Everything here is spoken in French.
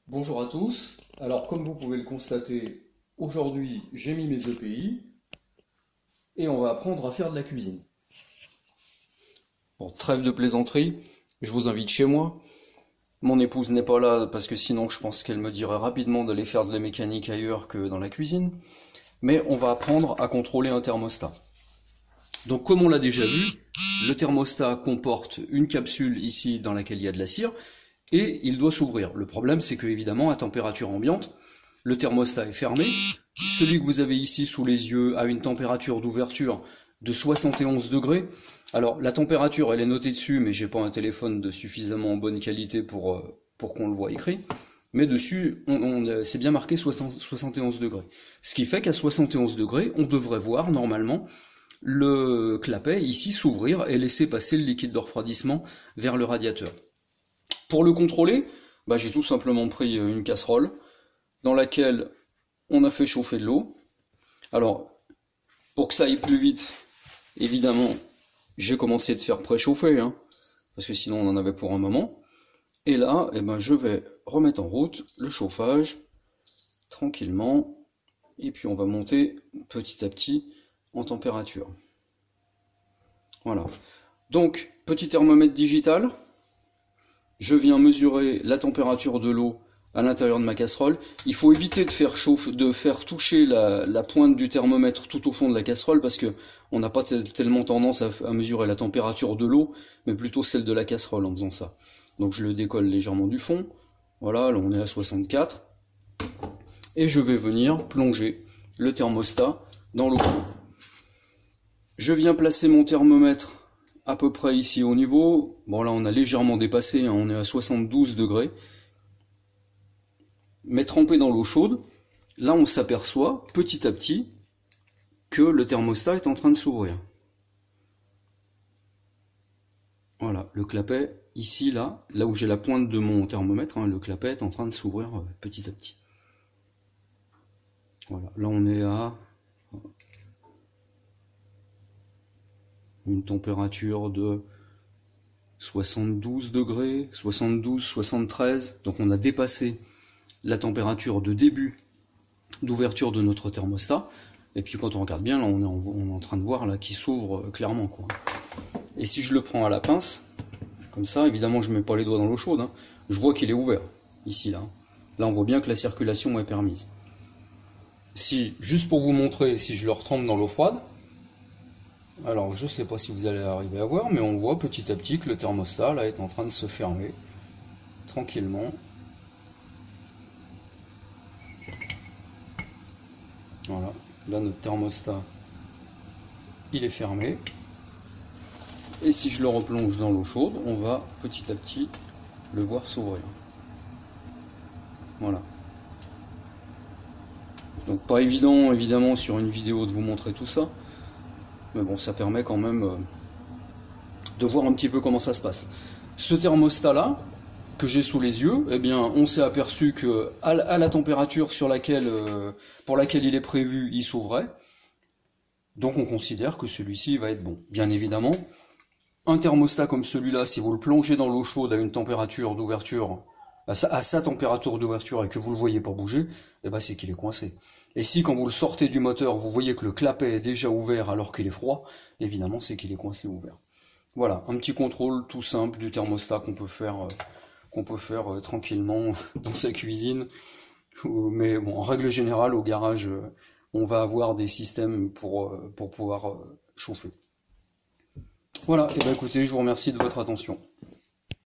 Bonjour à tous. Alors, comme vous pouvez le constater, aujourd'hui j'ai mis mes EPI et on va apprendre à faire de la cuisine. Bon, trêve de plaisanterie, je vous invite chez moi. Mon épouse n'est pas là parce que sinon je pense qu'elle me dirait rapidement d'aller faire de la mécanique ailleurs que dans la cuisine. Mais on va apprendre à contrôler un thermostat. Donc comme on l'a déjà vu, le thermostat comporte une capsule ici dans laquelle il y a de la cire et il doit s'ouvrir. Le problème c'est que évidemment à température ambiante, le thermostat est fermé. Celui que vous avez ici sous les yeux a une température d'ouverture de 71 degrés. Alors la température elle est notée dessus, mais j'ai pas un téléphone de suffisamment bonne qualité pour qu'on le voit écrit. Mais dessus, c'est bien marqué 71 degrés. Ce qui fait qu'à 71 degrés, on devrait voir normalement le clapet ici s'ouvrir et laisser passer le liquide de refroidissement vers le radiateur. Pour le contrôler, j'ai tout simplement pris une casserole dans laquelle on a fait chauffer de l'eau. Alors, pour que ça aille plus vite, évidemment, j'ai commencé de faire préchauffer, parce que sinon on en avait pour un moment. Et là, je vais remettre en route le chauffage, tranquillement, et puis on va monter petit à petit en température. Voilà. Donc, petit thermomètre digital, je viens mesurer la température de l'eau à l'intérieur de ma casserole. Il faut éviter de faire toucher la pointe du thermomètre tout au fond de la casserole parce que on n'a pas tellement tendance à mesurer la température de l'eau, mais plutôt celle de la casserole en faisant ça. Donc je le décolle légèrement du fond. Voilà, là on est à 64. Et je vais venir plonger le thermostat dans l'eau chaude. Je viens placer mon thermomètre à peu près ici au niveau. Bon là on a légèrement dépassé, on est à 72 degrés. Mais trempé dans l'eau chaude, là on s'aperçoit petit à petit que le thermostat est en train de s'ouvrir. Voilà, le clapet ici, là où j'ai la pointe de mon thermomètre, le clapet est en train de s'ouvrir petit à petit. Voilà, là on est à une température de 72 degrés, 72, 73, donc on a dépassé la température de début d'ouverture de notre thermostat, et puis quand on regarde bien, là on est en train de voir là qu'il s'ouvre clairement, quoi. Et si je le prends à la pince, comme ça, évidemment je mets pas les doigts dans l'eau chaude, je vois qu'il est ouvert, ici, là. Là on voit bien que la circulation est permise. Si, juste pour vous montrer, si je le retrempe dans l'eau froide, alors je sais pas si vous allez arriver à voir, mais on voit petit à petit que le thermostat là est en train de se fermer, tranquillement. Voilà, là notre thermostat, il est fermé. Et si je le replonge dans l'eau chaude, on va petit à petit le voir s'ouvrir. Voilà. Donc pas évident, évidemment, sur une vidéo de vous montrer tout ça. Mais bon, ça permet quand même de voir un petit peu comment ça se passe. Ce thermostat-là, que j'ai sous les yeux, on s'est aperçu que à la température pour laquelle il est prévu, il s'ouvrait. Donc on considère que celui-ci va être bon. Bien évidemment, un thermostat comme celui-là, si vous le plongez dans l'eau chaude à une température d'ouverture, à sa température d'ouverture et que vous le voyez pas bouger, c'est qu'il est coincé. Et si quand vous le sortez du moteur, vous voyez que le clapet est déjà ouvert alors qu'il est froid, évidemment c'est qu'il est coincé ouvert. Voilà, un petit contrôle tout simple du thermostat qu'on peut faire tranquillement dans sa cuisine. Mais bon, en règle générale, au garage, on va avoir des systèmes pour pouvoir chauffer. Voilà, et écoutez, je vous remercie de votre attention.